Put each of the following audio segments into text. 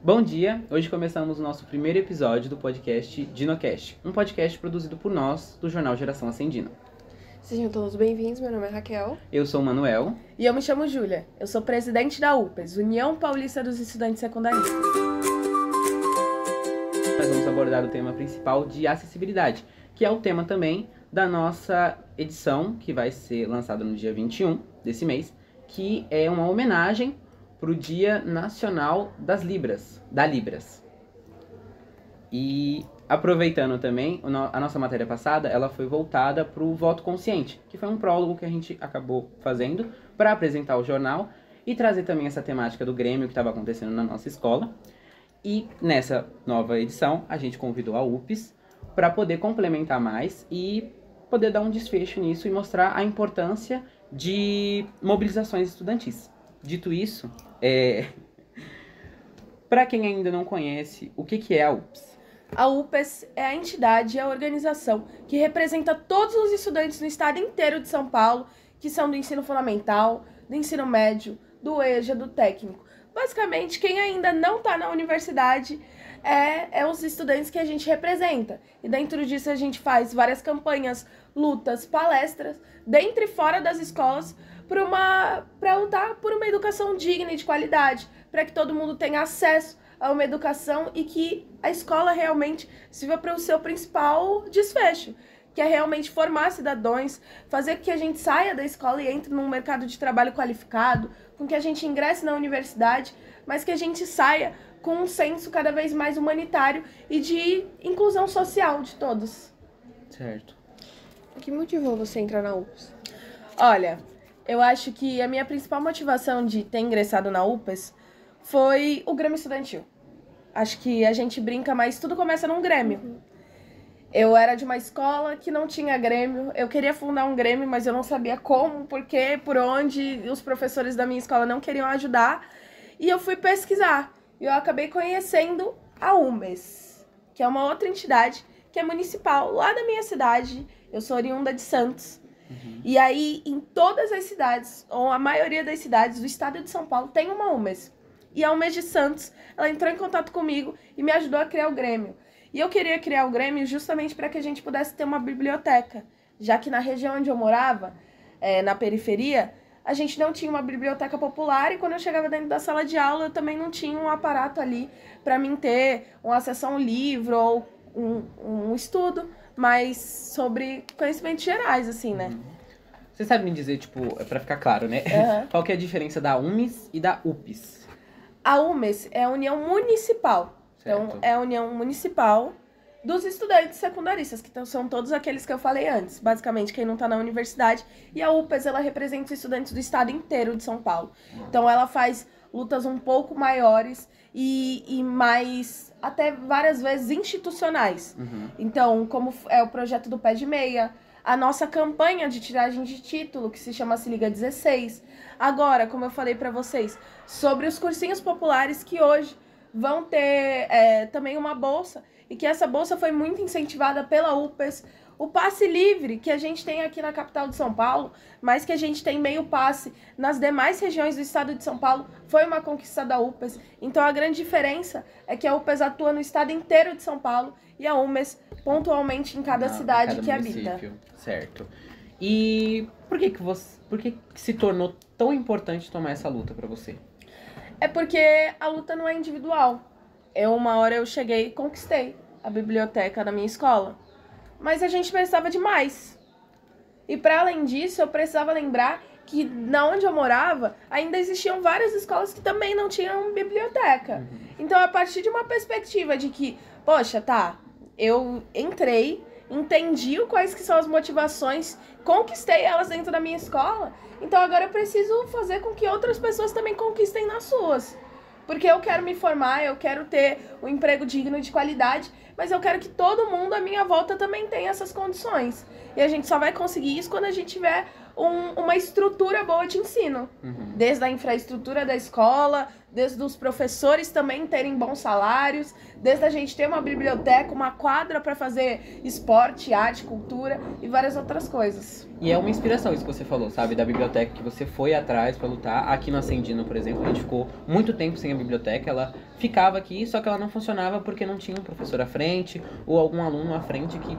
Bom dia! Hoje começamos o nosso primeiro episódio do podcast DinoCast, um podcast produzido por nós, do jornal Geração Ascendino. Sejam todos bem-vindos, meu nome é Raquel. Eu sou o Manuel. E eu me chamo Júlia. Eu sou presidente da UPES, União Paulista dos Estudantes Secundaristas. Nós vamos abordar o tema principal de acessibilidade, que é o tema também da nossa edição, que vai ser lançada no dia 21 desse mês, que é uma homenagem para o Dia Nacional das Libras, da Libras. E aproveitando também, a nossa matéria passada, ela foi voltada para o voto consciente, que foi um prólogo que a gente acabou fazendo para apresentar o jornal e trazer também essa temática do Grêmio que estava acontecendo na nossa escola. E nessa nova edição, a gente convidou a UPES para poder complementar mais e poder dar um desfecho nisso e mostrar a importância de mobilizações estudantis. Dito isso, para quem ainda não conhece, o que é a UPES? A UPES é a entidade, a organização que representa todos os estudantes no estado inteiro de São Paulo, que são do ensino fundamental, do ensino médio, do EJA, do técnico. Basicamente, quem ainda não está na universidade é os estudantes que a gente representa. E dentro disso a gente faz várias campanhas, lutas, palestras, dentro e fora das escolas, para lutar por uma educação digna e de qualidade, para que todo mundo tenha acesso a uma educação e que a escola realmente sirva para o seu principal desfecho, que é realmente formar cidadãos, fazer com que a gente saia da escola e entre num mercado de trabalho qualificado, com que a gente ingresse na universidade, mas que a gente saia com um senso cada vez mais humanitário e de inclusão social de todos. Certo. O que motivou você a entrar na UPES? Olha, eu acho que a minha principal motivação de ter ingressado na UPES foi o Grêmio Estudantil. Acho que a gente brinca, mas tudo começa num Grêmio. Eu era de uma escola que não tinha Grêmio. Eu queria fundar um Grêmio, mas eu não sabia como, porquê, por onde. Os professores da minha escola não queriam ajudar. E eu fui pesquisar. E eu acabei conhecendo a UMES, que é uma outra entidade que é municipal, lá da minha cidade. Eu sou oriunda de Santos. E aí, em todas as cidades, ou a maioria das cidades do estado de São Paulo, tem uma UMES. E a UMES de Santos, ela entrou em contato comigo e me ajudou a criar o Grêmio. E eu queria criar o Grêmio justamente para que a gente pudesse ter uma biblioteca, já que na região onde eu morava, na periferia, a gente não tinha uma biblioteca popular e quando eu chegava dentro da sala de aula, eu também não tinha um aparato ali para mim ter um acesso a um livro ou um estudo, mas sobre conhecimentos gerais, assim, né? Você sabe me dizer, tipo, para ficar claro, né? Qual que é a diferença da UMES e da UPES? A UMES é a União Municipal. Certo. Então, é a União Municipal dos Estudantes Secundaristas, que são todos aqueles que eu falei antes. Basicamente, quem não está na universidade. E a UPES, ela representa os estudantes do estado inteiro de São Paulo. Então, ela faz lutas um pouco maiores e mais, até várias vezes, institucionais. Então, como é o projeto do Pé de Meia, a nossa campanha de tiragem de título, que se chama Se Liga 16. Agora, como eu falei para vocês, sobre os cursinhos populares que hoje vão ter também uma bolsa, e que essa bolsa foi muito incentivada pela UPES. O passe livre que a gente tem aqui na capital de São Paulo, mas que a gente tem meio passe nas demais regiões do estado de São Paulo, foi uma conquista da UPES. Então a grande diferença é que a UPES atua no estado inteiro de São Paulo e a UMES pontualmente em cada cidade cada que município. habita. Certo. E por que se tornou tão importante tomar essa luta para você? É porque a luta não é individual. Uma hora eu cheguei e conquistei a biblioteca da minha escola. Mas a gente precisava de mais. E para além disso, eu precisava lembrar que na onde eu morava, ainda existiam várias escolas que também não tinham biblioteca. Então, a partir de uma perspectiva de que, poxa, tá, eu entrei, entendi quais que são as motivações, conquistei elas dentro da minha escola, então agora eu preciso fazer com que outras pessoas também conquistem nas suas. Porque eu quero me formar, eu quero ter um emprego digno de qualidade, mas eu quero que todo mundo à minha volta também tenha essas condições. E a gente só vai conseguir isso quando a gente tiver uma estrutura boa de ensino. Desde a infraestrutura da escola, desde os professores também terem bons salários, desde a gente ter uma biblioteca, uma quadra para fazer esporte, arte, cultura e várias outras coisas. E é uma inspiração isso que você falou, sabe? Da biblioteca que você foi atrás pra lutar. Aqui no Ascendino, por exemplo, a gente ficou muito tempo sem a biblioteca. Ela ficava aqui, só que ela não funcionava porque não tinha um professor à frente ou algum aluno à frente que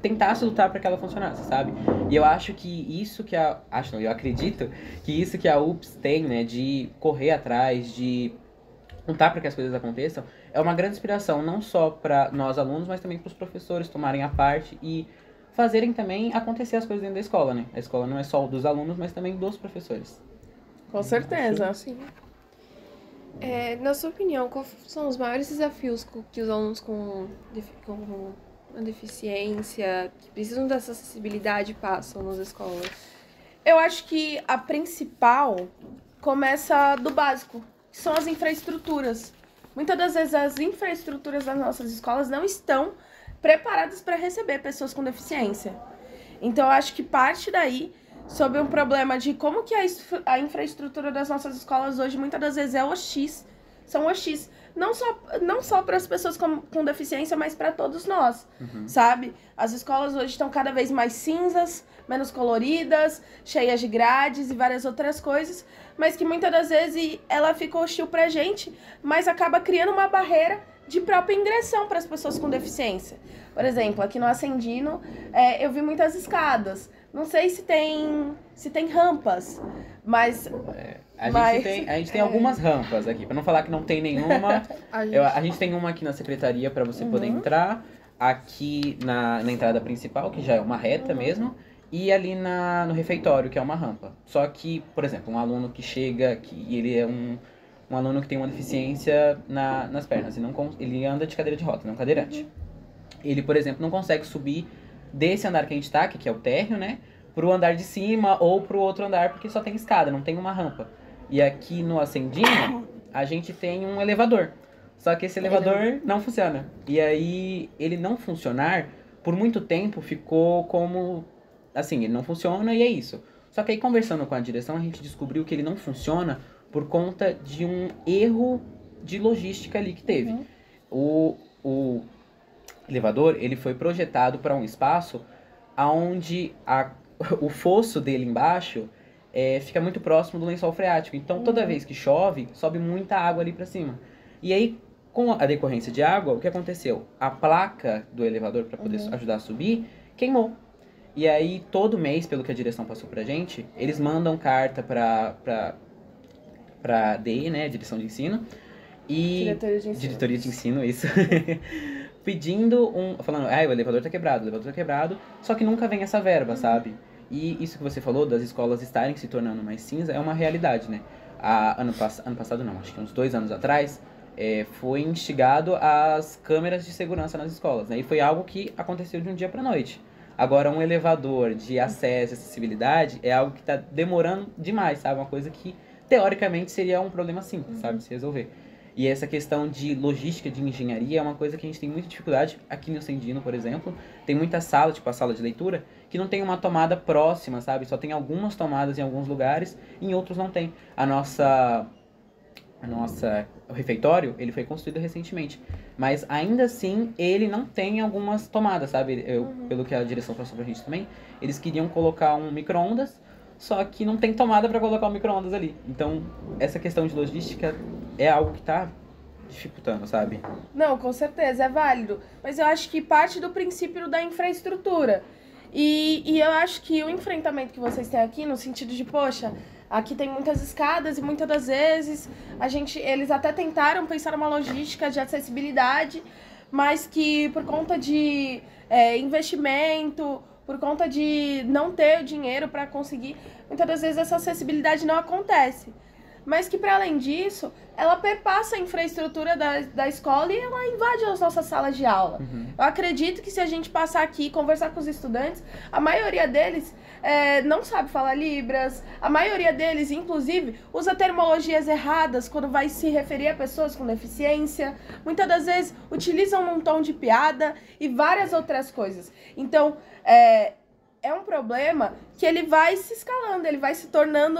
tentasse lutar para que ela funcionasse, sabe? E eu acho que isso que eu acredito que isso que a UPS tem, né, de correr atrás, de lutar para que as coisas aconteçam, é uma grande inspiração, não só para nós alunos, mas também para os professores tomarem a parte e fazerem também acontecer as coisas dentro da escola, né? A escola não é só dos alunos, mas também dos professores. Com certeza. Sim. Na sua opinião, quais são os maiores desafios que os alunos com uma deficiência, que precisam dessa acessibilidade, passam nas escolas? Eu acho que a principal começa do básico, que são as infraestruturas. Muitas das vezes as infraestruturas das nossas escolas não estão preparadas para receber pessoas com deficiência. Então eu acho que parte daí sobre um problema de como que a infraestrutura das nossas escolas hoje muitas das vezes são OX. Não só para as pessoas com deficiência, mas para todos nós, sabe? As escolas hoje estão cada vez mais cinzas, menos coloridas, cheias de grades e várias outras coisas, mas que muitas das vezes ela fica hostil pra gente, mas acaba criando uma barreira de própria ingressão para as pessoas com deficiência. Por exemplo, aqui no Ascendino, eu vi muitas escadas. Não sei se tem rampas, mas... A gente tem algumas rampas aqui, pra não falar que não tem nenhuma. A gente tem uma aqui na secretaria pra você poder entrar, aqui na entrada principal, que já é uma reta mesmo, e ali no refeitório, que é uma rampa. Só que, por exemplo, um aluno que chega, que ele é um aluno que tem uma deficiência nas pernas, ele anda de cadeira de roda, não cadeirante. Ele, por exemplo, não consegue subir desse andar que a gente tá, que é o térreo, né, pro andar de cima ou pro outro andar, porque só tem escada, não tem uma rampa. E aqui no Ascendino, a gente tem um elevador. Só que esse elevador não funciona. E aí, ele não funcionar, por muito tempo, ficou como... Assim, ele não funciona e é isso. Só que aí, conversando com a direção, a gente descobriu que ele não funciona por conta de um erro de logística ali que teve. O elevador, ele foi projetado para um espaço onde o fosso dele embaixo fica muito próximo do lençol freático. Então, toda vez que chove, sobe muita água ali para cima. E aí, com a decorrência de água, o que aconteceu? A placa do elevador, para poder ajudar a subir, queimou. E aí, todo mês, pelo que a direção passou pra gente, eles mandam carta pra DI, né, Direção de Ensino. E Diretoria de Ensino, isso. Pedindo falando, o elevador tá quebrado, só que nunca vem essa verba, sabe? E isso que você falou, das escolas estarem se tornando mais cinza, é uma realidade, né? Ano passado não, acho que uns 2 anos atrás, foi instigado as câmeras de segurança nas escolas, né? E foi algo que aconteceu de um dia pra noite. Agora, um elevador de acesso e acessibilidade é algo que tá demorando demais, sabe? Uma coisa que, teoricamente, seria um problema simples, sabe? De se resolver. E essa questão de logística, de engenharia, é uma coisa que a gente tem muita dificuldade. Aqui no Ascendino, por exemplo, tem muita sala, tipo a sala de leitura, que não tem uma tomada próxima, sabe? Só tem algumas tomadas em alguns lugares, e em outros não tem. O refeitório, ele foi construído recentemente. Mas ainda assim, ele não tem algumas tomadas, sabe? Pelo que a direção passou pra gente também, eles queriam colocar um micro-ondas, só que não tem tomada pra colocar o micro-ondas ali. Então, essa questão de logística é algo que tá dificultando, sabe? Não, com certeza, é válido. Mas eu acho que parte do princípio da infraestrutura. E eu acho que o enfrentamento que vocês têm aqui, no sentido de, poxa, aqui tem muitas escadas e muitas das vezes eles até tentaram pensar numa logística de acessibilidade, mas que por conta de investimento, por conta de não ter o dinheiro para conseguir, muitas das vezes essa acessibilidade não acontece. Mas que, para além disso, ela perpassa a infraestrutura da escola e ela invade as nossas salas de aula. Eu acredito que se a gente passar aqui e conversar com os estudantes, a maioria deles não sabe falar Libras, a maioria deles, inclusive, usa terminologias erradas quando vai se referir a pessoas com deficiência, muitas das vezes utilizam num tom de piada e várias outras coisas. Então, é um problema que ele vai se escalando, ele vai se tornando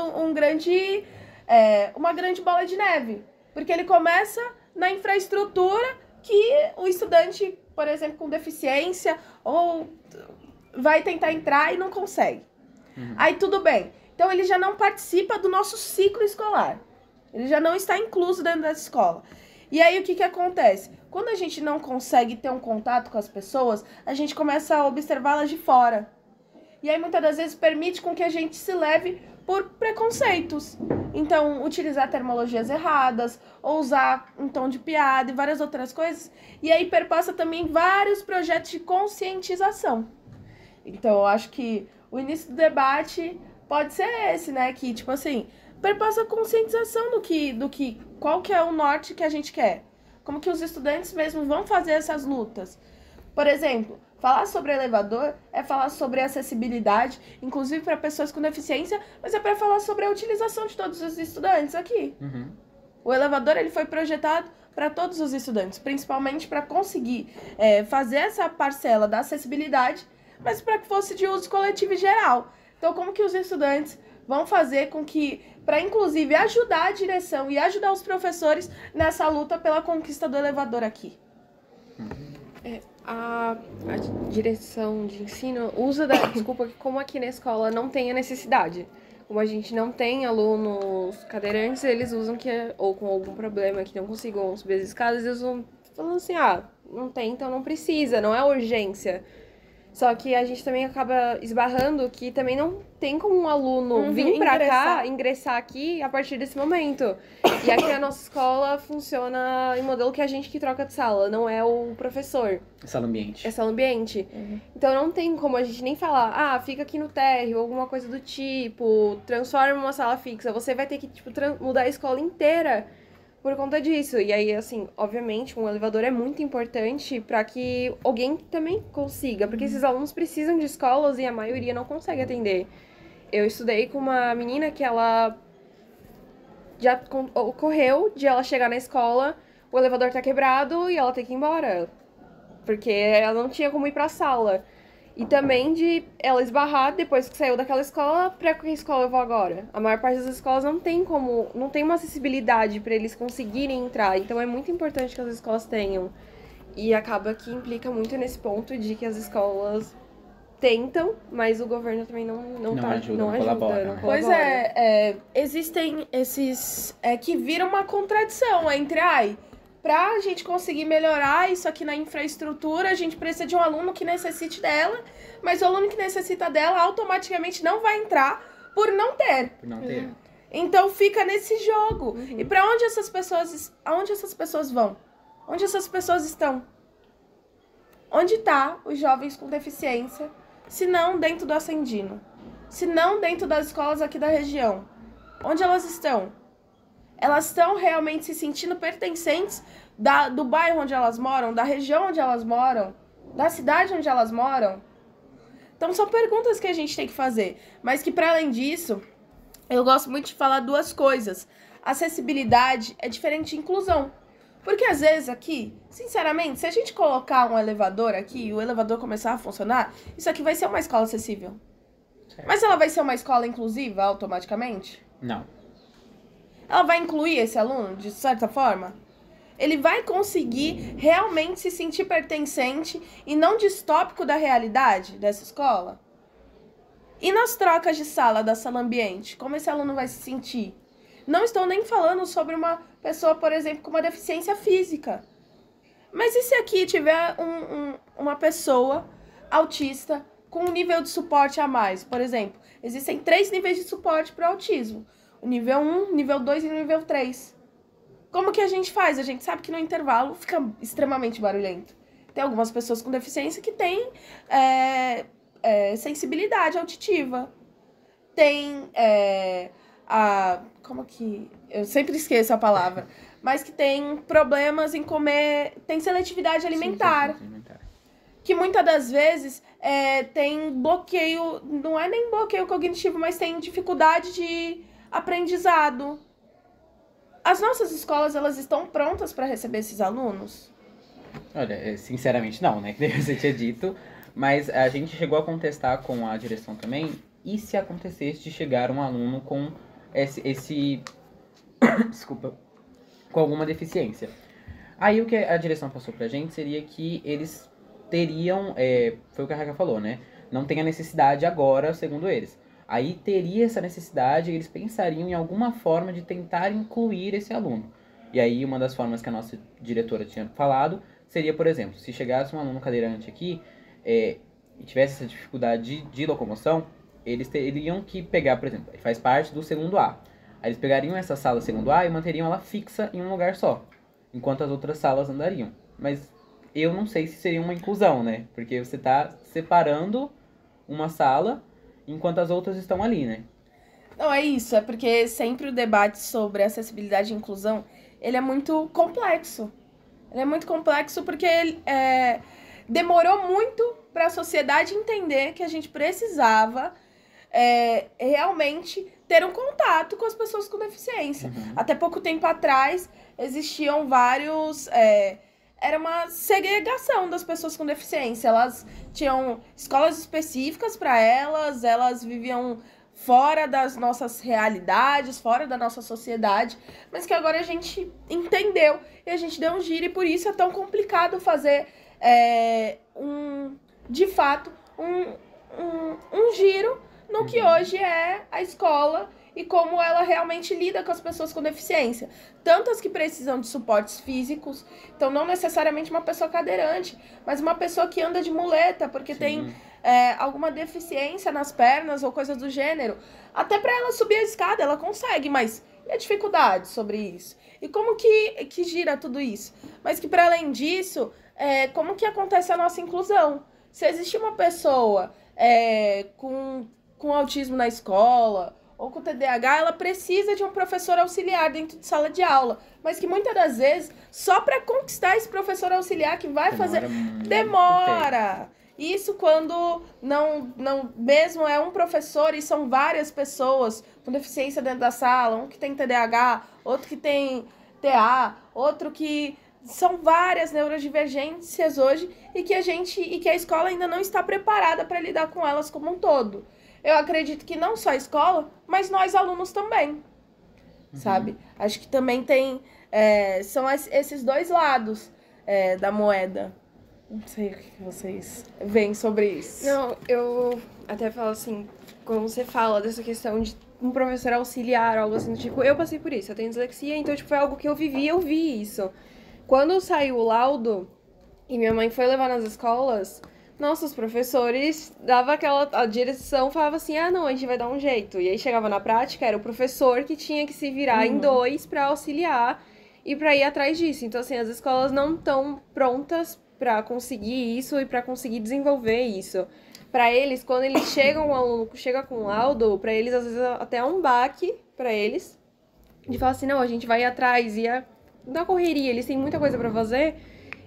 uma grande bola de neve. Porque ele começa na infraestrutura que o estudante, por exemplo, com deficiência, ou vai tentar entrar e não consegue. Aí tudo bem. Então ele já não participa do nosso ciclo escolar. Ele já não está incluso dentro da escola. E aí o que acontece? Quando a gente não consegue ter um contato com as pessoas, a gente começa a observá-las de fora. E aí muitas das vezes permite com que a gente se leve por preconceitos. Então, utilizar terminologias erradas, ou usar um tom de piada e várias outras coisas. E aí perpassa também vários projetos de conscientização. Então, eu acho que o início do debate pode ser esse, né? Que, tipo assim, perpassa a conscientização qual que é o norte que a gente quer. Como que os estudantes mesmo vão fazer essas lutas. Por exemplo, falar sobre elevador é falar sobre acessibilidade, inclusive para pessoas com deficiência, mas é para falar sobre a utilização de todos os estudantes aqui. O elevador ele foi projetado para todos os estudantes, principalmente para conseguir fazer essa parcela da acessibilidade, mas para que fosse de uso coletivo e geral. Então, como que os estudantes vão fazer com que, para inclusive ajudar a direção e ajudar os professores nessa luta pela conquista do elevador aqui? A direção de ensino usa da desculpa que, como aqui na escola não tem a necessidade. Como a gente não tem alunos cadeirantes, eles usam ou com algum problema que não consigam subir as escadas, eles vão falando assim, não tem, então não precisa, não é urgência. Só que a gente também acaba esbarrando que também não tem como um aluno vir pra cá, ingressar aqui a partir desse momento. E aqui a nossa escola funciona em modelo que a gente que troca de sala, não é o professor. É sala ambiente. É sala ambiente. Então não tem como a gente nem falar, fica aqui no térreo, alguma coisa do tipo, transforma uma sala fixa. Você vai ter que, mudar a escola inteira por conta disso. E aí, assim, obviamente, um elevador é muito importante para que alguém também consiga, porque esses alunos precisam de escolas e a maioria não consegue atender. Eu estudei com uma menina que ela já ocorreu de ela chegar na escola, o elevador tá quebrado e ela tem que ir embora, porque ela não tinha como ir pra sala. E também de ela esbarrar depois que saiu daquela escola, pra que escola eu vou agora? A maior parte das escolas não tem uma acessibilidade para eles conseguirem entrar. Então é muito importante que as escolas tenham. E acaba que implica muito nesse ponto de que as escolas tentam, mas o governo também não colabora. Pois existem esses que viram uma contradição entre pra a gente conseguir melhorar isso aqui na infraestrutura, a gente precisa de um aluno que necessite dela, mas o aluno que necessita dela automaticamente não vai entrar por não ter. Então fica nesse jogo. E para onde essas pessoas vão? Onde essas pessoas estão? Onde tá os jovens com deficiência, se não dentro do Ascendino? Se não dentro das escolas aqui da região? Onde elas estão? Elas estão realmente se sentindo pertencentes do bairro onde elas moram, da região onde elas moram, da cidade onde elas moram? Então são perguntas que a gente tem que fazer. Mas que, para além disso, eu gosto muito de falar duas coisas. Acessibilidade é diferente de inclusão. Porque às vezes aqui, sinceramente, se a gente colocar um elevador aqui e o elevador começar a funcionar, isso aqui vai ser uma escola acessível. Certo. Mas ela vai ser uma escola inclusiva automaticamente? Não. Ela vai incluir esse aluno, de certa forma? Ele vai conseguir realmente se sentir pertencente e não distópico da realidade dessa escola? E nas trocas de sala da sala ambiente, como esse aluno vai se sentir? Não estou nem falando sobre uma pessoa, por exemplo, com uma deficiência física. Mas e se aqui tiver uma pessoa autista com um nível de suporte a mais? Por exemplo, existem 3 níveis de suporte para o autismo. O nível 1, nível 2 e o nível 3. Como que a gente faz? A gente sabe que no intervalo fica extremamente barulhento. Tem algumas pessoas com deficiência que têm sensibilidade auditiva. Tem como que... Eu sempre esqueço a palavra. Mas que tem problemas em comer... Tem seletividade alimentar. Sim. Que muitas das vezes tem bloqueio... Não é nem bloqueio cognitivo, mas tem dificuldade de aprendizado. As nossas escolas, elas estão prontas para receber esses alunos? Olha, sinceramente não, né? Que você tinha dito, Mas a gente chegou a contestar com a direção também, e se acontecesse de chegar um aluno com esse desculpa, com alguma deficiência. Aí o que a direção passou pra gente seria que eles teriam, foi o que a Raquel falou, né? Não tem a necessidade agora, segundo eles. Aí teria essa necessidade e eles pensariam em alguma forma de tentar incluir esse aluno. E aí uma das formas que a nossa diretora tinha falado seria, por exemplo, se chegasse um aluno cadeirante aqui e tivesse essa dificuldade de locomoção, eles teriam que pegar, por exemplo, faz parte do segundo A. Aí eles pegariam essa sala segundo A e manteriam ela fixa em um lugar só, enquanto as outras salas andariam. Mas eu não sei se seria uma inclusão, né? Porque você está separando uma sala enquanto as outras estão ali, né? Não, é isso. É porque sempre o debate sobre acessibilidade e inclusão, ele é muito complexo. Ele é muito complexo porque ele, demorou muito para a sociedade entender que a gente precisava realmente ter um contato com as pessoas com deficiência. Uhum. Até pouco tempo atrás, existiam vários... era uma segregação das pessoas com deficiência. Elas tinham escolas específicas para elas, elas viviam fora das nossas realidades, fora da nossa sociedade, mas que agora a gente entendeu e a gente deu um giro, e por isso é tão complicado fazer de fato um giro no que hoje é a escola e como ela realmente lida com as pessoas com deficiência. Tanto as que precisam de suportes físicos, então não necessariamente uma pessoa cadeirante, mas uma pessoa que anda de muleta, porque Sim. tem alguma deficiência nas pernas ou coisa do gênero. Até para ela subir a escada, ela consegue, mas e a dificuldade sobre isso? E como que gira tudo isso? Mas que para além disso, como que acontece a nossa inclusão? Se existe uma pessoa com autismo na escola ou com TDAH, ela precisa de um professor auxiliar dentro de sala de aula. Mas que muitas das vezes, só para conquistar esse professor auxiliar que vai fazer... Demora! Isso quando não mesmo é um professor e são várias pessoas com deficiência dentro da sala, um que tem TDAH, outro que tem TA, outro que... São várias neurodivergências hoje e que a escola ainda não está preparada para lidar com elas como um todo. Eu acredito que não só a escola, mas nós alunos também, sabe? Acho que também tem... são esses dois lados da moeda. Não sei o que vocês veem sobre isso. Não, eu até falo assim, quando você fala dessa questão de um professor auxiliar, algo assim, tipo, eu passei por isso, eu tenho dislexia, então, tipo, foi algo que eu vi isso. Quando saiu o laudo e minha mãe foi levar nas escolas, nossa, os professores dava a direção falava assim, não, a gente vai dar um jeito. E aí chegava na prática, era o professor que tinha que se virar em dois pra auxiliar e pra ir atrás disso. Então, assim, as escolas não estão prontas pra conseguir isso e pra conseguir desenvolver isso. Pra eles, quando eles chegam, um aluno chega com um laudo, pra eles, às vezes, até é um baque pra eles, de falar assim, não, a gente vai atrás, e na correria, eles têm muita coisa pra fazer,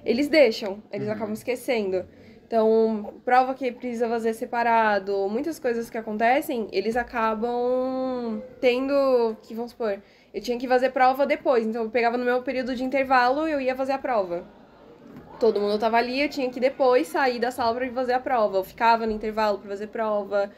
eles deixam, eles acabam esquecendo. Então, prova que precisa fazer separado, muitas coisas que acontecem, eles acabam tendo, que vamos supor, eu tinha que fazer prova depois, então eu pegava no meu período de intervalo e eu ia fazer a prova. Todo mundo tava ali, eu tinha que depois sair da sala pra ir fazer a prova, eu ficava no intervalo pra fazer prova,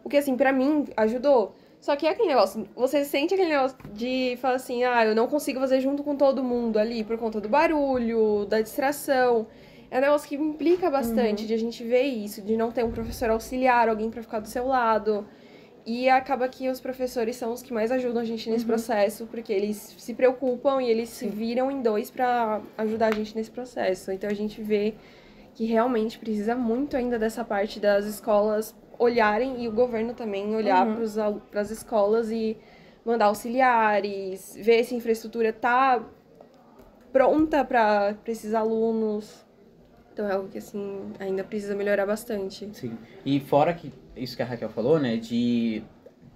o que assim, pra mim, ajudou. Só que é aquele negócio, você sente aquele negócio de falar assim, eu não consigo fazer junto com todo mundo ali por conta do barulho, da distração. É um negócio que implica bastante de a gente ver isso, de não ter um professor auxiliar, alguém pra ficar do seu lado. E acaba que os professores são os que mais ajudam a gente nesse processo, porque eles se preocupam e eles se viram em dois pra ajudar a gente nesse processo. Então a gente vê que realmente precisa muito ainda dessa parte das escolas olharem e o governo também olhar para as escolas e mandar auxiliares, ver se a infraestrutura tá pronta para esses alunos. Então é algo que, assim, ainda precisa melhorar bastante. Sim. E fora que isso que a Raquel falou, né, de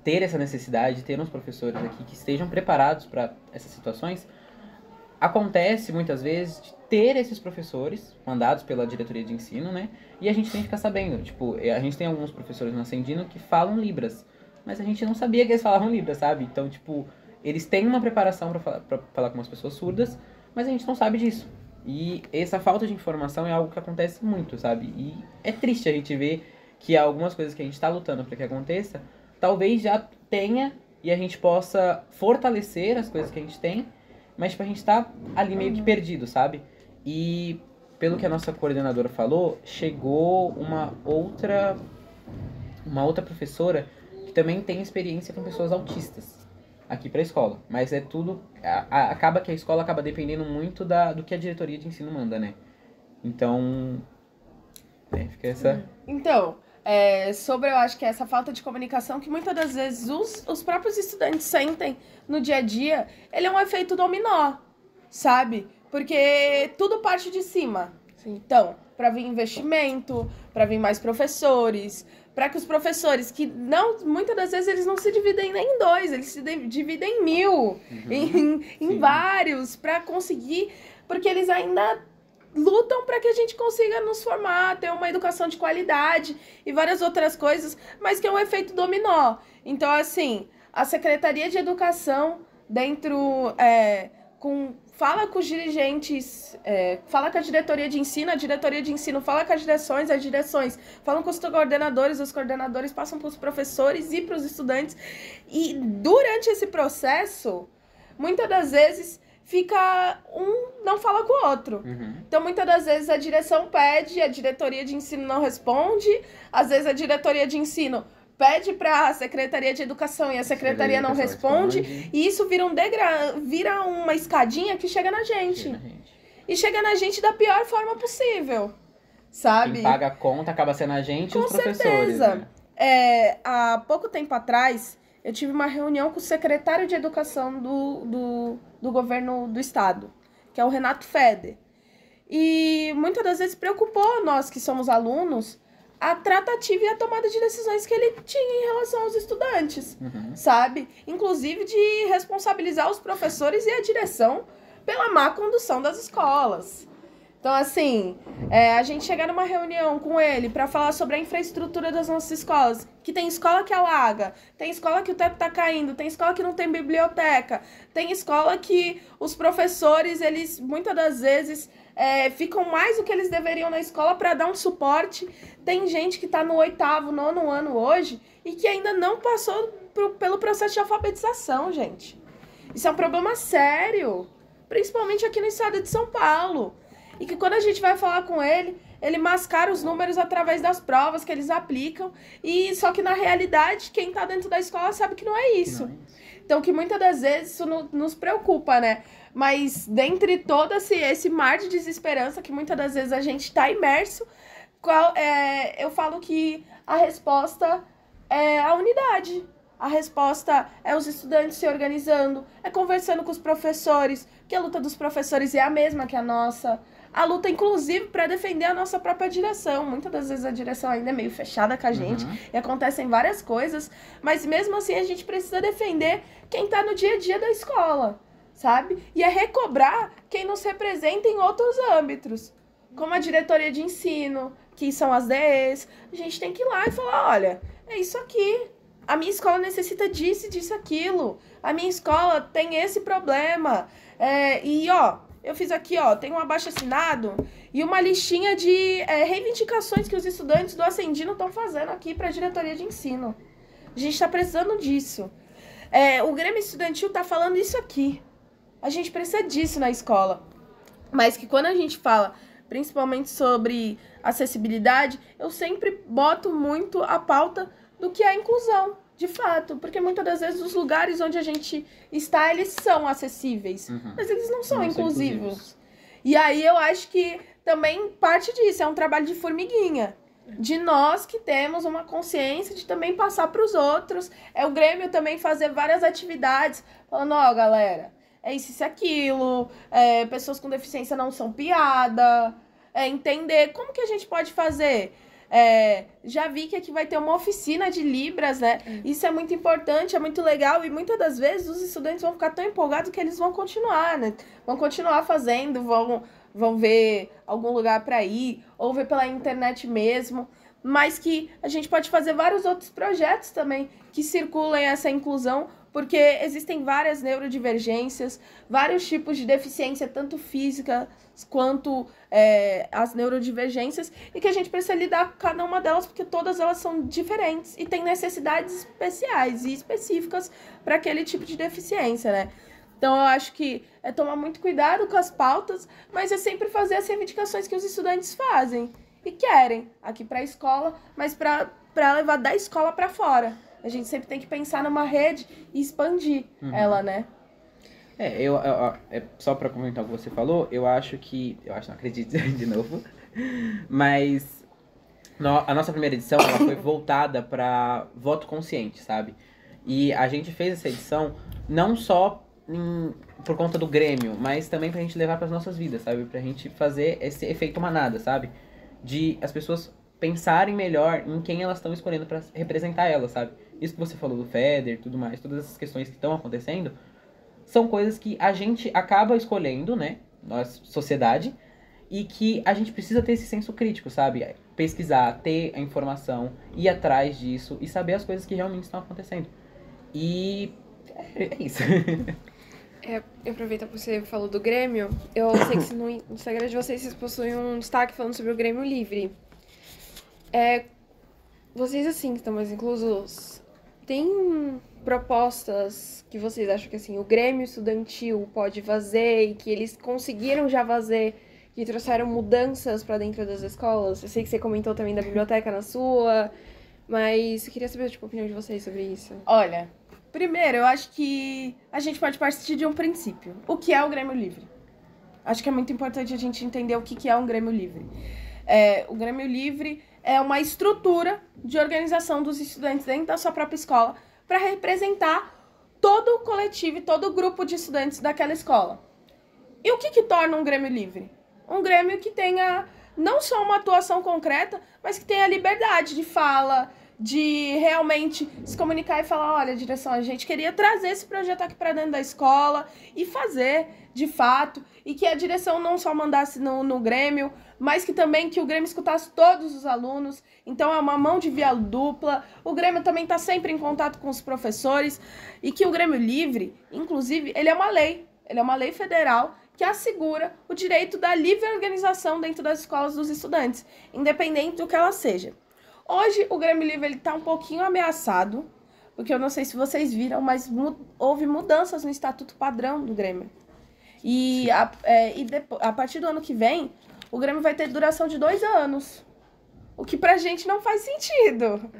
ter essa necessidade, de ter uns professores aqui que estejam preparados para essas situações, acontece muitas vezes de ter esses professores mandados pela diretoria de ensino, né, e a gente tem que ficar sabendo. Tipo, a gente tem alguns professores no Ascendino que falam Libras, mas a gente não sabia que eles falavam Libras, sabe? Então, tipo, eles têm uma preparação para falar com as pessoas surdas, mas a gente não sabe disso. E essa falta de informação é algo que acontece muito, sabe? E é triste a gente ver que algumas coisas que a gente está lutando para que aconteça, talvez já tenha e a gente possa fortalecer as coisas que a gente tem, mas tipo, a gente tá ali meio que perdido, sabe? E pelo que a nossa coordenadora falou, chegou uma outra professora que também tem experiência com pessoas autistas aqui pra escola. Mas é tudo... acaba que a escola acaba dependendo muito do que a diretoria de ensino manda, né? Então... fica essa... Então, sobre eu acho que essa falta de comunicação que muitas das vezes os próprios estudantes sentem no dia a dia, ele é um efeito dominó, sabe? Porque tudo parte de cima. Sim. Então, para vir investimento, para vir mais professores, para que os professores, que não, muitas das vezes eles não se dividem nem em dois, eles se dividem em 1000, em vários, para conseguir, porque eles ainda lutam para que a gente consiga nos formar, ter uma educação de qualidade e várias outras coisas, mas que é um efeito dominó. Então, assim, a Secretaria de Educação, fala com os dirigentes, fala com a diretoria de ensino fala com as direções falam com os coordenadores, os coordenadores passam para os professores e para os estudantes. E durante esse processo, muitas das vezes não fala com o outro. Então, muitas das vezes a direção pede, a diretoria de ensino não responde, às vezes a diretoria de ensino pede para a Secretaria de Educação e a Secretaria não responde, e isso vira uma escadinha que chega na gente. E chega na gente da pior forma possível, sabe? Quem paga a conta acaba sendo a gente e os professores. Com certeza. Né? Há pouco tempo atrás, eu tive uma reunião com o secretário de Educação do governo do estado, que é o Renato Feder. E muitas das vezes preocupou nós que somos alunos a tratativa e a tomada de decisões que ele tinha em relação aos estudantes, sabe? Inclusive de responsabilizar os professores e a direção pela má condução das escolas. Então, assim, a gente chegar numa reunião com ele para falar sobre a infraestrutura das nossas escolas, que tem escola que alaga, tem escola que o teto tá caindo, tem escola que não tem biblioteca, tem escola que os professores, eles, muitas das vezes, ficam mais do que eles deveriam na escola para dar um suporte. Tem gente que está no 8º, 9º ano hoje e que ainda não passou pelo processo de alfabetização, gente. Isso é um problema sério, principalmente aqui no estado de São Paulo. E que quando a gente vai falar com ele, ele mascara os números através das provas que eles aplicam. E só que na realidade, quem está dentro da escola sabe que não é isso. Então, que muitas das vezes isso nos preocupa, né? Mas dentre todo esse mar de desesperança que muitas das vezes a gente está imerso, eu falo que a resposta é a unidade. A resposta é os estudantes se organizando, é conversando com os professores, que a luta dos professores é a mesma que a nossa. A luta, inclusive, para defender a nossa própria direção. Muitas das vezes a direção ainda é meio fechada com a gente e acontecem várias coisas, mas mesmo assim a gente precisa defender quem está no dia a dia da escola, sabe? E é recobrar quem nos representa em outros âmbitos, como a diretoria de ensino, que são as DEs. A gente tem que ir lá e falar, olha, é isso aqui. A minha escola necessita disso, disso, aquilo. A minha escola tem esse problema. Eu fiz aqui, tem um abaixo-assinado e uma listinha de reivindicações que os estudantes do Ascendino estão fazendo aqui para a diretoria de ensino. A gente está precisando disso. O Grêmio Estudantil está falando isso aqui. A gente precisa disso na escola. Mas que quando a gente fala, principalmente sobre acessibilidade, eu sempre boto muito a pauta do que é a inclusão, de fato. Porque muitas das vezes os lugares onde a gente está, eles são acessíveis. Mas eles não são inclusivos. E aí eu acho que também parte disso, é um trabalho de formiguinha. De nós que temos uma consciência de também passar para os outros. O Grêmio também fazer várias atividades, falando, galera, é isso e aquilo, pessoas com deficiência não são piada, entender como que a gente pode fazer. Já vi que aqui vai ter uma oficina de Libras, né? Isso é muito importante, é muito legal, e muitas das vezes os estudantes vão ficar tão empolgados que eles vão continuar, né? Vão continuar fazendo, vão ver algum lugar para ir, ou ver pela internet mesmo, mas que a gente pode fazer vários outros projetos também que circulem essa inclusão, porque existem várias neurodivergências, vários tipos de deficiência, tanto física quanto as neurodivergências, e que a gente precisa lidar com cada uma delas, porque todas elas são diferentes e têm necessidades especiais e específicas para aquele tipo de deficiência, né? Então, eu acho que é tomar muito cuidado com as pautas, mas é sempre fazer as reivindicações que os estudantes fazem e querem aqui para a escola, mas para levar da escola para fora. A gente sempre tem que pensar numa rede e expandir ela, né? Só para comentar o que você falou, não acredito de novo, mas a nossa primeira edição ela foi voltada para voto consciente, sabe? E a gente fez essa edição não só por conta do Grêmio, mas também pra gente levar pras nossas vidas, sabe? Pra gente fazer esse efeito manada, sabe? De as pessoas pensarem melhor em quem elas estão escolhendo pra representar elas, sabe? Isso que você falou do FEDER e tudo mais, todas essas questões que estão acontecendo, são coisas que a gente acaba escolhendo, né? Nós, sociedade, e que a gente precisa ter esse senso crítico, sabe? Pesquisar, ter a informação, ir atrás disso e saber as coisas que realmente estão acontecendo. E é isso. Eu aproveito que você falou do Grêmio. Eu sei que no Instagram de vocês possuem um destaque falando sobre o Grêmio Livre. Vocês, assim, que estão mais inclusos, tem propostas que vocês acham que, assim, o Grêmio Estudantil pode fazer e que eles conseguiram já fazer, que trouxeram mudanças para dentro das escolas? Eu sei que você comentou também da biblioteca na sua, mas eu queria saber, a opinião de vocês sobre isso. Olha, primeiro, eu acho que a gente pode partir de um princípio. O que é o Grêmio Livre? Acho que é muito importante a gente entender o que é um Grêmio Livre. O Grêmio Livre é uma estrutura de organização dos estudantes dentro da sua própria escola para representar todo o coletivo e todo o grupo de estudantes daquela escola. E o que torna um Grêmio Livre? Um Grêmio que tenha não só uma atuação concreta, mas que tenha liberdade de fala, de realmente se comunicar e falar, olha, direção, a gente queria trazer esse projeto aqui para dentro da escola e fazer, de fato, e que a direção não só mandasse no Grêmio, mas que também que o Grêmio escutasse todos os alunos. Então é uma mão de via dupla. O Grêmio também está sempre em contato com os professores e que o Grêmio Livre, inclusive, ele é uma lei federal que assegura o direito da livre organização dentro das escolas dos estudantes, independente do que ela seja. Hoje, o Grêmio Livre está um pouquinho ameaçado, porque eu não sei se vocês viram, mas houve mudanças no Estatuto Padrão do Grêmio. E a partir do ano que vem, o Grêmio vai ter duração de 2 anos, o que pra gente não faz sentido,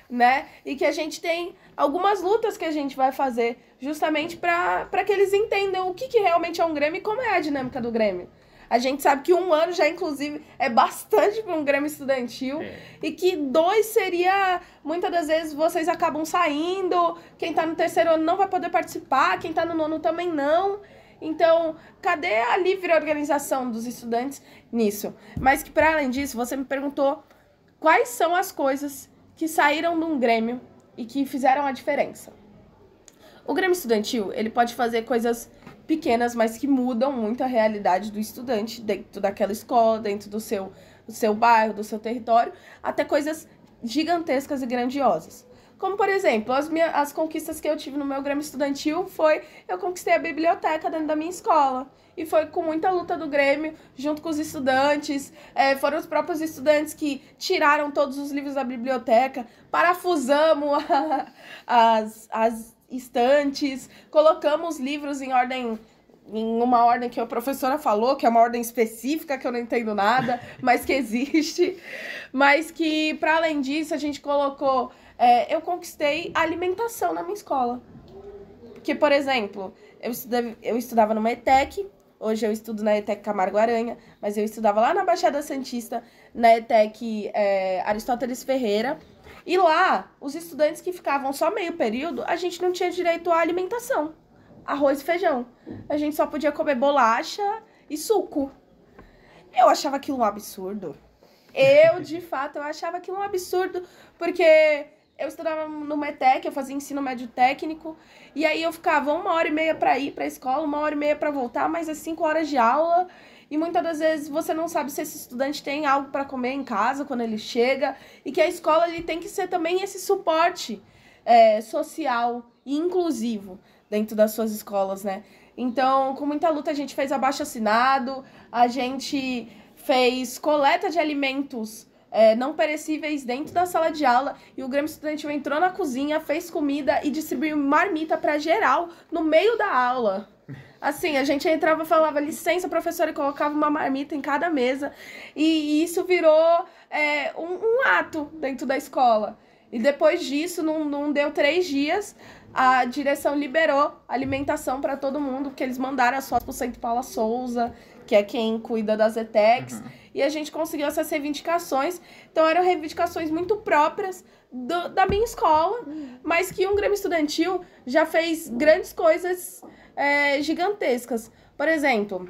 né? E que a gente tem algumas lutas que a gente vai fazer justamente para que eles entendam o que realmente é um Grêmio e como é a dinâmica do Grêmio. A gente sabe que 1 ano já, inclusive, é bastante para um Grêmio estudantil. E que 2 seria... Muitas das vezes vocês acabam saindo, quem tá no 3º ano não vai poder participar, quem tá no 9º também não. Então, cadê a livre organização dos estudantes nisso? Mas que, para além disso, você me perguntou quais são as coisas que saíram de um Grêmio e que fizeram a diferença. O Grêmio Estudantil, ele pode fazer coisas pequenas, mas que mudam muito a realidade do estudante dentro daquela escola, dentro do seu bairro, do seu território, até coisas gigantescas e grandiosas. Como, por exemplo, as conquistas que eu tive no meu Grêmio Estudantil eu conquistei a biblioteca dentro da minha escola. E foi com muita luta do Grêmio, junto com os estudantes. Foram os próprios estudantes que tiraram todos os livros da biblioteca, parafusamos as estantes, colocamos livros em uma ordem que a professora falou, que é uma ordem específica, que eu não entendo nada, mas que existe. Mas que, para além disso, a gente colocou... eu conquistei a alimentação na minha escola. Porque, por exemplo, eu estudava numa ETEC, hoje eu estudo na ETEC Camargo Aranha, mas eu estudava lá na Baixada Santista, na ETEC Aristóteles Ferreira. E lá, os estudantes que ficavam só meio período, a gente não tinha direito à alimentação. Arroz e feijão. A gente só podia comer bolacha e suco. Eu achava aquilo um absurdo. De fato, eu achava aquilo um absurdo, porque eu estudava no METEC, eu fazia ensino médio técnico, e aí eu ficava 1h30 para ir para a escola, 1h30 para voltar, mais as 5 horas de aula, e muitas das vezes você não sabe se esse estudante tem algo para comer em casa quando ele chega, e que a escola ele tem que ser também esse suporte social e inclusivo dentro das suas escolas, né? Então, com muita luta, a gente fez abaixo-assinado, a gente fez coleta de alimentos não perecíveis dentro da sala de aula, e o Grêmio Estudantil entrou na cozinha, fez comida e distribuiu marmita para geral no meio da aula. Assim, a gente entrava, falava licença, professora, e colocava uma marmita em cada mesa, e isso virou um ato dentro da escola. E depois disso, não deu 3 dias, a direção liberou alimentação para todo mundo, porque eles mandaram as fotos pro Centro Paula Souza, que é quem cuida das ETECs, e a gente conseguiu essas reivindicações. Então, eram reivindicações muito próprias da minha escola, mas que um Grêmio Estudantil já fez grandes coisas gigantescas. Por exemplo,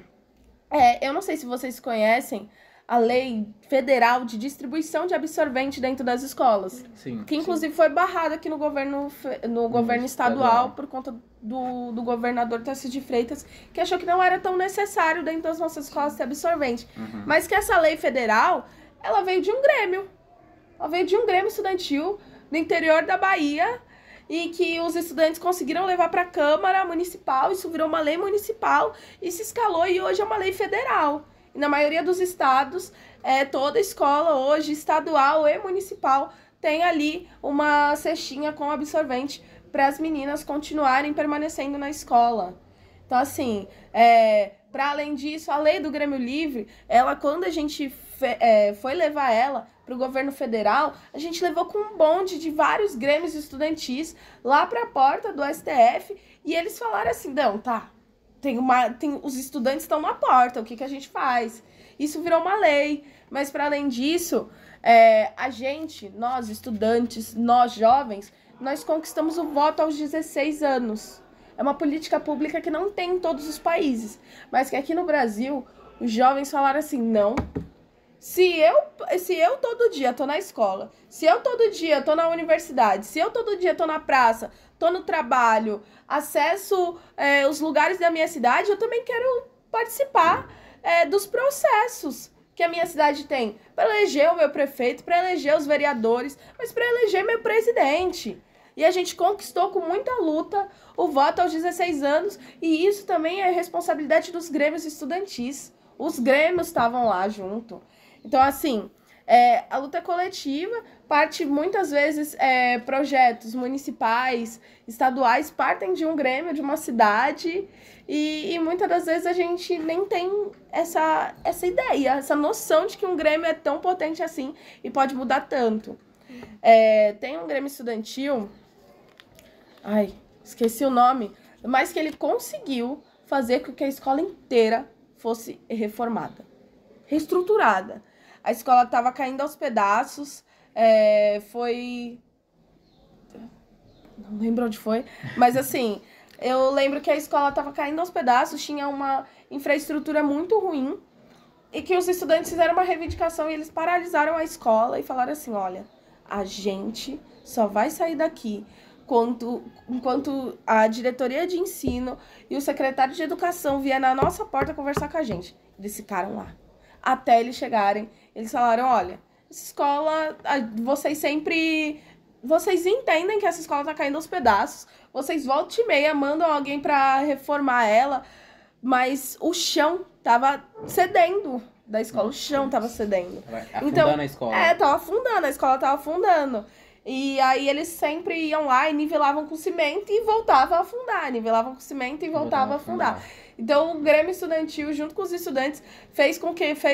eu não sei se vocês conhecem a Lei Federal de Distribuição de Absorvente dentro das escolas. Sim. Que, inclusive, foi barrada aqui no governo estadual por conta do governador Tarcísio de Freitas, que achou que não era tão necessário dentro das nossas escolas ter absorvente. Mas que essa lei federal, ela veio de um Grêmio. Ela veio de um Grêmio Estudantil no interior da Bahia, e que os estudantes conseguiram levar para a Câmara Municipal, isso virou uma lei municipal e se escalou, e hoje é uma lei federal. E na maioria dos estados, toda escola hoje, estadual e municipal, tem ali uma cestinha com absorvente para as meninas continuarem permanecendo na escola. Então, assim, para além disso, a lei do Grêmio Livre, ela, quando a gente foi levar ela para o governo federal, a gente levou com um bonde de vários grêmios estudantis lá para a porta do STF, e eles falaram assim, não, tá, os estudantes estão na porta, o que a gente faz? Isso virou uma lei, mas para além disso, nós estudantes, nós jovens, nós conquistamos o voto aos 16 anos. É uma política pública que não tem em todos os países, mas que aqui no Brasil, os jovens falaram assim, não, se eu todo dia tô na escola, se eu todo dia tô na universidade, se eu todo dia tô na praça, tô no trabalho, acesso os lugares da minha cidade, eu também quero participar dos processos que a minha cidade tem, para eleger o meu prefeito, para eleger os vereadores, mas para eleger meu presidente. E a gente conquistou com muita luta o voto aos 16 anos, e isso também é responsabilidade dos grêmios estudantis. Os grêmios estavam lá junto. Então, assim, a luta é coletiva, parte muitas vezes projetos municipais, estaduais, partem de um grêmio, de uma cidade, e muitas das vezes a gente nem tem essa ideia, essa noção de que um grêmio é tão potente assim e pode mudar tanto. Tem um grêmio estudantil, esqueci o nome, mas que ele conseguiu fazer com que a escola inteira fosse reformada, reestruturada. A escola estava caindo aos pedaços, não lembro onde foi, mas assim, eu lembro que a escola estava caindo aos pedaços, tinha uma infraestrutura muito ruim, e que os estudantes fizeram uma reivindicação e eles paralisaram a escola e falaram assim, olha, a gente só vai sair daqui enquanto a diretoria de ensino e o secretário de educação vier na nossa porta conversar com a gente. Eles ficaram lá. Até eles chegarem, eles falaram, olha, essa escola, vocês entendem que essa escola tá caindo aos pedaços, vocês voltam e meia, mandam alguém pra reformar ela, mas o chão tava cedendo da escola, o chão tava cedendo. Afundando a escola. Tava afundando, a escola tava afundando. E aí eles sempre iam lá e nivelavam com cimento e voltavam a afundar, nivelavam com cimento e voltavam a afundar. Então, o Grêmio Estudantil, junto com os estudantes, fez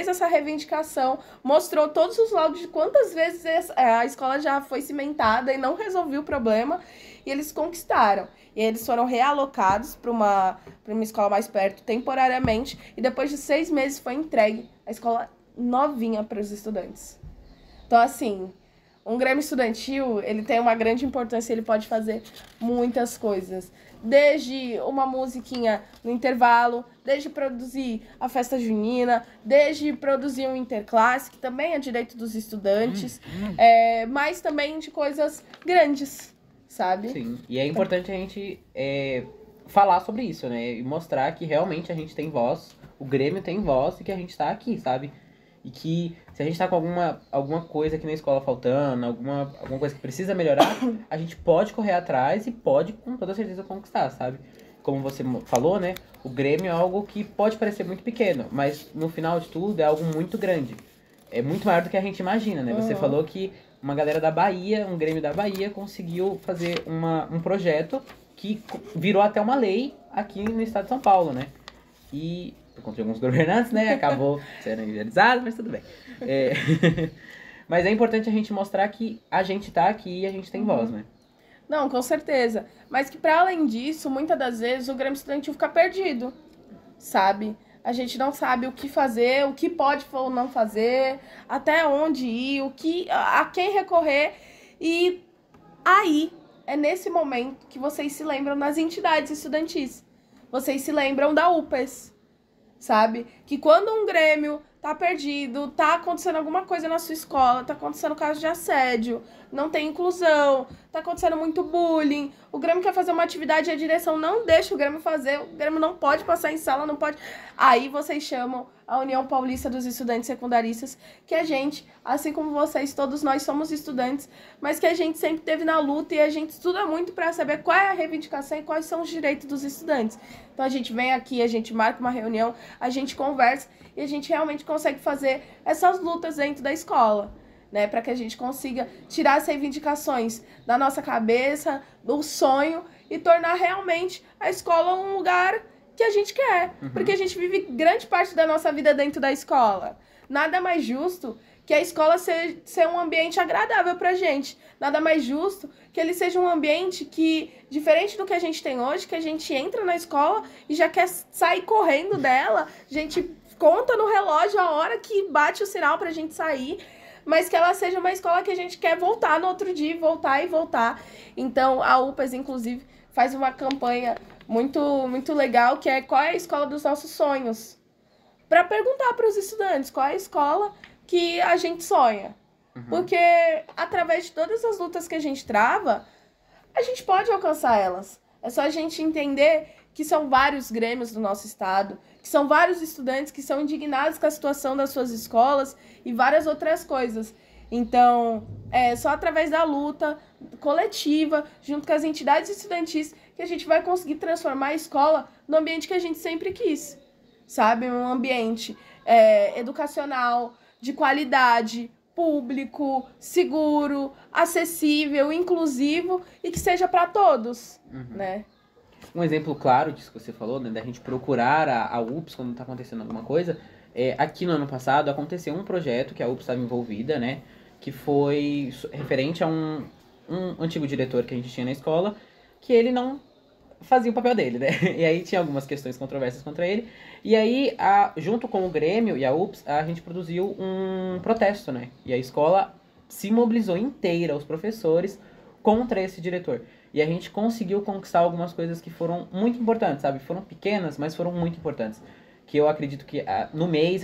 essa reivindicação, mostrou todos os laudos de quantas vezes a escola já foi cimentada e não resolveu o problema, e eles conquistaram. E eles foram realocados para uma escola mais perto, temporariamente, e depois de 6 meses foi entregue a escola novinha para os estudantes. Então, assim, um Grêmio Estudantil, ele tem uma grande importância, ele pode fazer muitas coisas. Desde uma musiquinha no intervalo, desde produzir a festa junina, desde produzir um interclasse, que também é direito dos estudantes, mas também de coisas grandes, sabe? Sim, e é importante a gente falar sobre isso, né? E mostrar que realmente a gente tem voz, o Grêmio tem voz e que a gente tá aqui, sabe? E que se a gente tá com alguma coisa aqui na escola faltando, alguma coisa que precisa melhorar, a gente pode correr atrás e pode com toda certeza conquistar, sabe? Como você falou, né? O Grêmio é algo que pode parecer muito pequeno, mas no final de tudo é algo muito grande. É muito maior do que a gente imagina, né? Você falou que uma galera da Bahia, um Grêmio da Bahia, conseguiu fazer um projeto que virou até uma lei aqui no estado de São Paulo, né? E por conta de alguns governantes, né? Acabou sendo idealizado, mas tudo bem. Mas é importante a gente mostrar que a gente tá aqui e a gente tem voz, né? Não, com certeza. Mas que para além disso, muitas das vezes o Grêmio Estudantil fica perdido, sabe? A gente não sabe o que fazer, o que pode ou não fazer, até onde ir, a quem recorrer. E aí, é nesse momento que vocês se lembram das entidades estudantis. Vocês se lembram da UPES, sabe? Que quando um Grêmio tá perdido, tá acontecendo alguma coisa na sua escola, tá acontecendo caso de assédio, não tem inclusão, tá acontecendo muito bullying, o Grêmio quer fazer uma atividade e a direção não deixa o Grêmio fazer, o Grêmio não pode passar em sala, não pode... Aí vocês chamam a União Paulista dos Estudantes Secundaristas, que a gente, assim como vocês, todos nós somos estudantes, mas que a gente sempre teve na luta e a gente estuda muito para saber qual é a reivindicação e quais são os direitos dos estudantes. Então a gente vem aqui, a gente marca uma reunião, a gente conversa e a gente realmente consegue fazer essas lutas dentro da escola, né? Para que a gente consiga tirar as reivindicações da nossa cabeça, do sonho e tornar realmente a escola um lugar que a gente quer. Porque a gente vive grande parte da nossa vida dentro da escola. Nada mais justo que a escola ser um ambiente agradável pra gente. Nada mais justo que ele seja um ambiente que, diferente do que a gente tem hoje, que a gente entra na escola e já quer sair correndo dela, a gente conta no relógio a hora que bate o sinal pra gente sair, mas que ela seja uma escola que a gente quer voltar no outro dia, voltar e voltar. Então, a UPES, inclusive, faz uma campanha muito, muito legal, que é qual é a escola dos nossos sonhos. Para perguntar para os estudantes qual é a escola que a gente sonha. Porque, através de todas as lutas que a gente trava, a gente pode alcançar elas. É só a gente entender que são vários grêmios do nosso estado, que são vários estudantes que são indignados com a situação das suas escolas e várias outras coisas. Então, é só através da luta coletiva, junto com as entidades estudantis, que a gente vai conseguir transformar a escola no ambiente que a gente sempre quis, sabe? Um ambiente educacional, de qualidade, público, seguro, acessível, inclusivo e que seja para todos, né? Um exemplo claro disso que você falou, né, da gente procurar a UPS quando está acontecendo alguma coisa, aqui no ano passado aconteceu um projeto que a UPS estava envolvida, né, que foi referente a um antigo diretor que a gente tinha na escola, que ele não fazia o papel dele, né, e aí tinha algumas questões controversas contra ele, e aí, junto com o Grêmio e a UPS, a gente produziu um protesto, né, e a escola se mobilizou inteira, os professores, contra esse diretor. E a gente conseguiu conquistar algumas coisas que foram muito importantes, sabe? Foram pequenas, mas foram muito importantes. Que eu acredito que no mês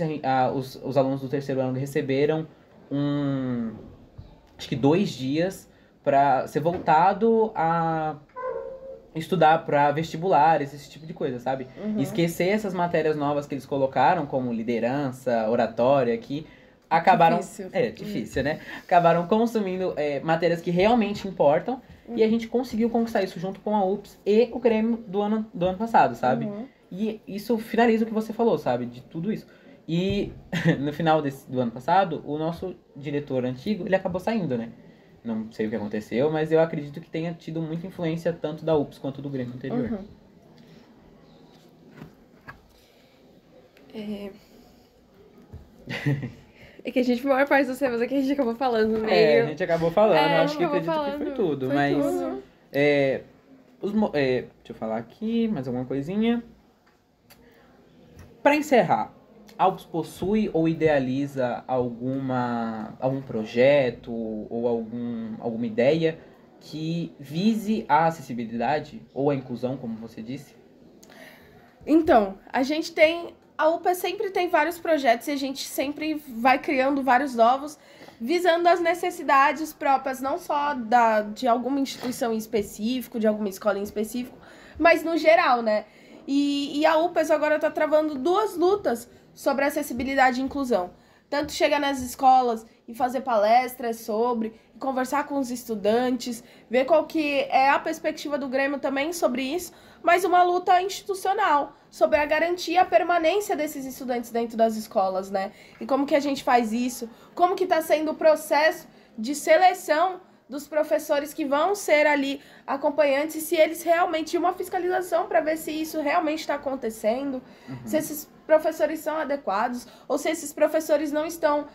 os alunos do terceiro ano receberam acho que 2 dias para ser voltado a estudar para vestibulares, esse tipo de coisa, sabe? E esquecer essas matérias novas que eles colocaram, como liderança, oratória, que acabaram... Difícil. Difícil, né? Acabaram consumindo matérias que realmente importam. E a gente conseguiu conquistar isso junto com a UPS e o Grêmio do ano passado, sabe? E isso finaliza o que você falou, sabe? De tudo isso. E no final do ano passado, o nosso diretor antigo, ele acabou saindo, né? Não sei o que aconteceu, mas eu acredito que tenha tido muita influência tanto da UPS quanto do Grêmio anterior. É que a gente, a maior parte dos temas aqui a gente acabou falando no meio. A gente acabou falando, acho que acredito que foi tudo, mas... Tudo. Deixa eu falar aqui, mais alguma coisinha. Para encerrar, a UPS possui ou idealiza algum projeto ou alguma ideia que vise a acessibilidade ou a inclusão, como você disse? Então, a UPA sempre tem vários projetos e a gente sempre vai criando vários novos, visando as necessidades próprias, não só de alguma instituição em específico, de alguma escola em específico, mas no geral, né? E a UPES agora está travando 2 lutas sobre acessibilidade e inclusão. tanto chegar nas escolas e fazer palestras sobre, conversar com os estudantes, ver qual que é a perspectiva do Grêmio também sobre isso, mas uma luta institucional sobre a garantia, a permanência desses estudantes dentro das escolas, né? E como que a gente faz isso? Como que está sendo o processo de seleção dos professores que vão ser ali acompanhantes, e se eles realmente, uma fiscalização para ver se isso realmente está acontecendo, se esses professores são adequados, ou se esses professores não estão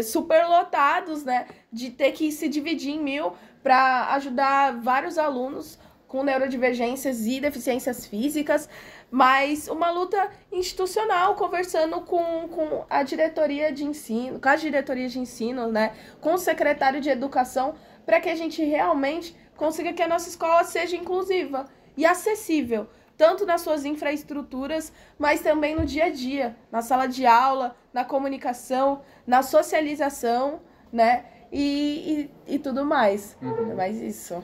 superlotados, né, de ter que se dividir em 1000 para ajudar vários alunos com neurodivergências e deficiências físicas, mas uma luta institucional, conversando com a diretoria de ensino, com as diretorias de ensino, né, com o secretário de educação, para que a gente realmente consiga que a nossa escola seja inclusiva e acessível, tanto nas suas infraestruturas, mas também no dia a dia, na sala de aula, na comunicação, na socialização, né, e tudo mais. É mais isso.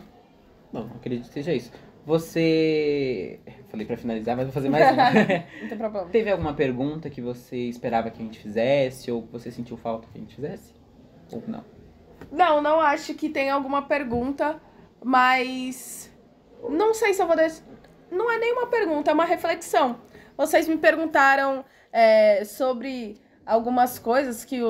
Bom, acredito que seja isso. Você... Falei pra finalizar, mas vou fazer mais uma. Não tem problema. Teve alguma pergunta que você esperava que a gente fizesse, ou que você sentiu falta que a gente fizesse? Ou não? Não acho que tem alguma pergunta, mas não sei se eu vou deixar... Não é nenhuma pergunta, é uma reflexão. Vocês me perguntaram sobre algumas coisas que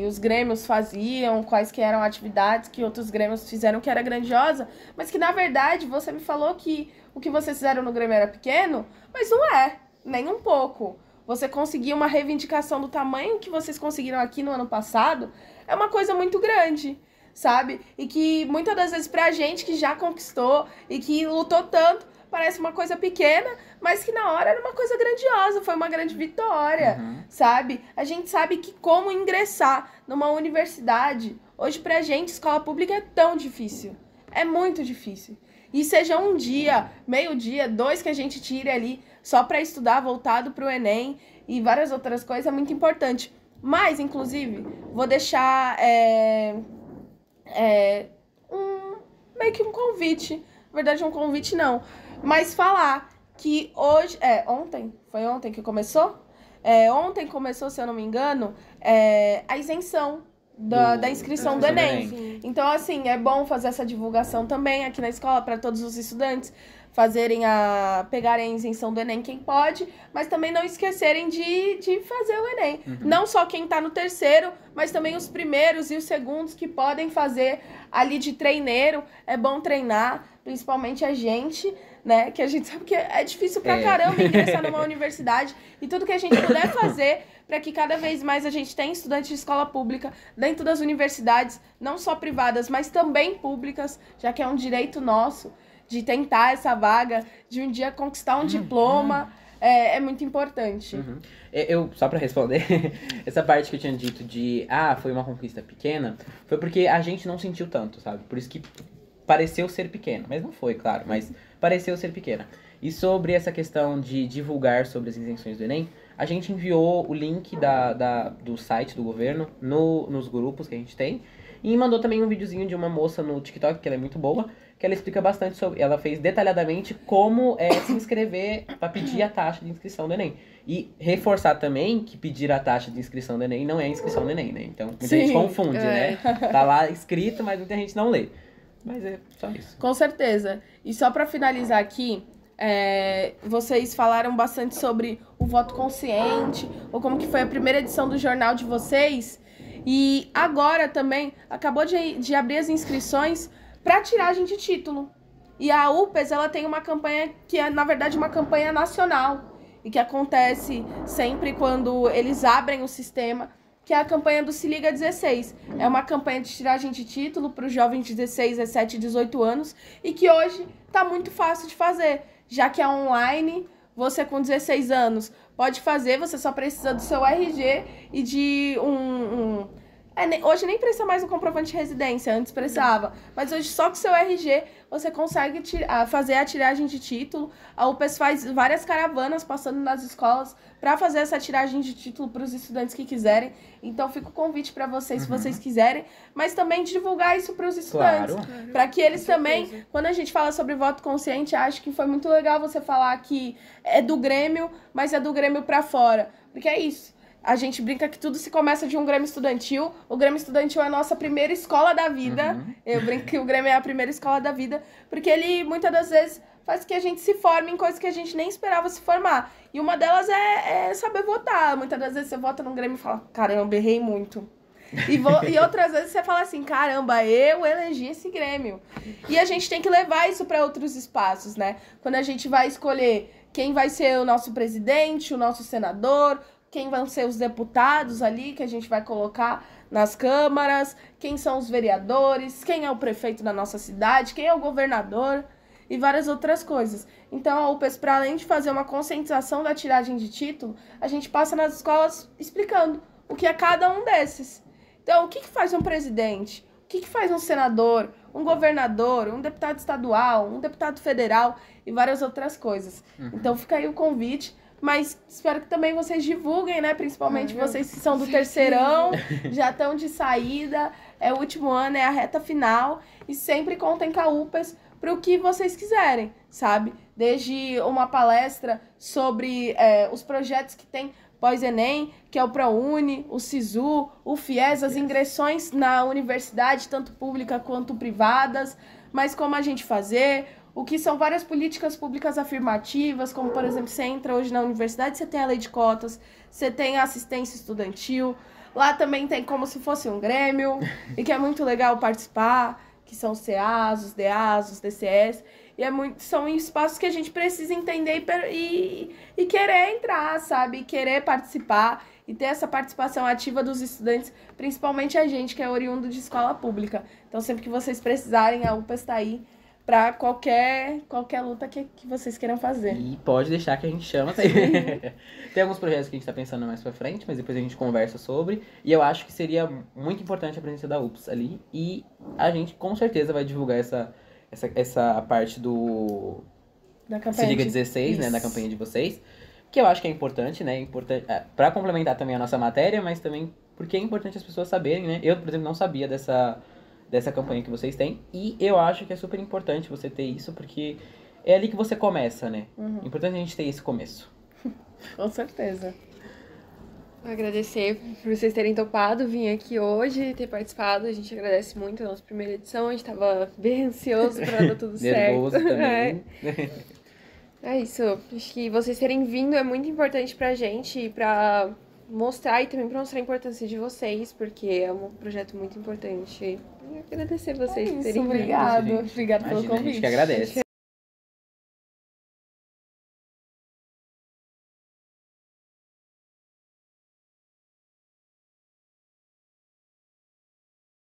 os grêmios faziam, quais que eram atividades que outros grêmios fizeram que era grandiosa, mas que, na verdade, você me falou que o que vocês fizeram no Grêmio era pequeno, mas não é, nem um pouco. Você conseguir uma reivindicação do tamanho que vocês conseguiram aqui no ano passado é uma coisa muito grande, sabe? E que muitas das vezes pra gente que já conquistou e que lutou tanto, parece uma coisa pequena, mas que na hora era uma coisa grandiosa, foi uma grande vitória, sabe? A gente sabe que como ingressar numa universidade, hoje pra gente, escola pública é tão difícil, é muito difícil. E seja um dia, meio-dia, 2 que a gente tire ali só pra estudar, voltado pro Enem e várias outras coisas, é muito importante. Mas, inclusive, vou deixar meio que um convite, na verdade um convite não, mas falar que hoje, foi ontem que começou? Ontem começou, se eu não me engano, a isenção da inscrição do Enem. Sim. Então, assim, é bom fazer essa divulgação também aqui na escola para todos os estudantes pegarem a isenção do Enem quem pode, mas também não esquecerem de fazer o Enem. Não só quem tá no terceiro, mas também os primeiros e os segundos que podem fazer ali de treineiro. É bom treinar, principalmente a gente, né? Que a gente sabe que é difícil pra caramba ingressar numa universidade, e tudo que a gente puder fazer para que cada vez mais a gente tenha estudantes de escola pública dentro das universidades, não só privadas, mas também públicas, já que é um direito nosso de tentar essa vaga, de um dia conquistar um diploma, é muito importante. Só pra responder, essa parte que eu tinha dito de, foi uma conquista pequena, foi porque a gente não sentiu tanto, sabe? Por isso que pareceu ser pequena, mas não foi, claro, mas pareceu ser pequena. E sobre essa questão de divulgar sobre as isenções do Enem, a gente enviou o link do site do governo nos grupos que a gente tem, e mandou também um videozinho de uma moça no TikTok, que ela é muito boa, que ela explica bastante sobre... Ela fez detalhadamente como se inscrever para pedir a taxa de inscrição do Enem. E reforçar também que pedir a taxa de inscrição do Enem não é inscrição do Enem, né? Então, muita gente confunde, né? Tá lá escrito, mas muita gente não lê. Mas é só isso. Com certeza. E só para finalizar aqui, vocês falaram bastante sobre o voto consciente, ou como que foi a primeira edição do jornal de vocês. E agora também acabou de abrir as inscrições para tiragem de título. E a UPES, ela tem uma campanha que é, na verdade, uma campanha nacional, e que acontece sempre quando eles abrem o sistema, que é a campanha do Se Liga 16. É uma campanha de tiragem de título para os jovens de 16, 17 e 18 anos, e que hoje está muito fácil de fazer, já que é online. Você com 16 anos pode fazer, você só precisa do seu RG e de hoje nem precisa mais do comprovante de residência, antes precisava. Mas hoje só com o seu RG você consegue fazer a tiragem de título. A UPES faz várias caravanas passando nas escolas para fazer essa tiragem de título para os estudantes que quiserem. Então fica o convite para vocês, se vocês quiserem, mas também divulgar isso para os estudantes. Claro. Para que eles também, quando a gente fala sobre voto consciente, acho que foi muito legal você falar que é do Grêmio, mas é do Grêmio para fora. Porque é isso. A gente brinca que tudo se começa de um Grêmio Estudantil. O Grêmio Estudantil é a nossa primeira escola da vida. Eu brinco que o Grêmio é a primeira escola da vida, porque ele, muitas das vezes, faz que a gente se forme em coisas que a gente nem esperava se formar. E uma delas é saber votar. Muitas das vezes você vota num Grêmio e fala, caramba, errei muito. E outras vezes você fala assim, caramba, eu elegi esse Grêmio. E a gente tem que levar isso para outros espaços, né? Quando a gente vai escolher quem vai ser o nosso presidente, o nosso senador, quem vão ser os deputados ali que a gente vai colocar nas câmaras, quem são os vereadores, quem é o prefeito da nossa cidade, quem é o governador e várias outras coisas. Então, a UPES, para além de fazer uma conscientização da tiragem de título, a gente passa nas escolas explicando o que é cada um desses. Então, o que faz um presidente? O que faz um senador, um governador, um deputado estadual, um deputado federal e várias outras coisas. Então, fica aí o convite. Mas espero que também vocês divulguem, né? Principalmente vocês que são do terceirão, já estão de saída, é o último ano, é a reta final. E sempre contem com a UPES para o que vocês quiserem, sabe? Desde uma palestra sobre os projetos que tem pós-ENEM, que é o ProUni, o SISU, o FIES, as ingressões na universidade, tanto pública quanto privadas, mas como a gente fazer, o que são várias políticas públicas afirmativas, como, por exemplo, você entra hoje na universidade, você tem a lei de cotas, você tem a assistência estudantil, lá também tem como se fosse um Grêmio, e que é muito legal participar, que são os CAs, os DAs, os DCS, e são espaços que a gente precisa entender e querer entrar, sabe? E querer participar e ter essa participação ativa dos estudantes, principalmente a gente que é oriundo de escola pública. Então, sempre que vocês precisarem, a UPA está aí para qualquer luta que vocês queiram fazer. E pode deixar que a gente chama. Tem alguns projetos que a gente está pensando mais para frente, mas depois a gente conversa sobre. E eu acho que seria muito importante a presença da UPS ali. E a gente com certeza vai divulgar essa parte da campanha Se Liga 16, né, da campanha de vocês. Que eu acho que é importante, né? Para complementar também a nossa matéria, mas também porque é importante as pessoas saberem, né? Eu, por exemplo, não sabia dessa campanha que vocês têm. E eu acho que é super importante você ter isso, porque é ali que você começa, né? É importante a gente ter esse começo. Com certeza. Agradecer por vocês terem topado vir aqui hoje, ter participado. A gente agradece muito a nossa primeira edição. A gente tava bem ansioso pra dar tudo certo. Nervoso também. É isso. Acho que vocês terem vindo é muito importante pra gente, pra mostrar e também pra mostrar a importância de vocês, porque é um projeto muito importante. E agradecer vocês por terem vindo. Obrigada pelo convite. A gente que agradece.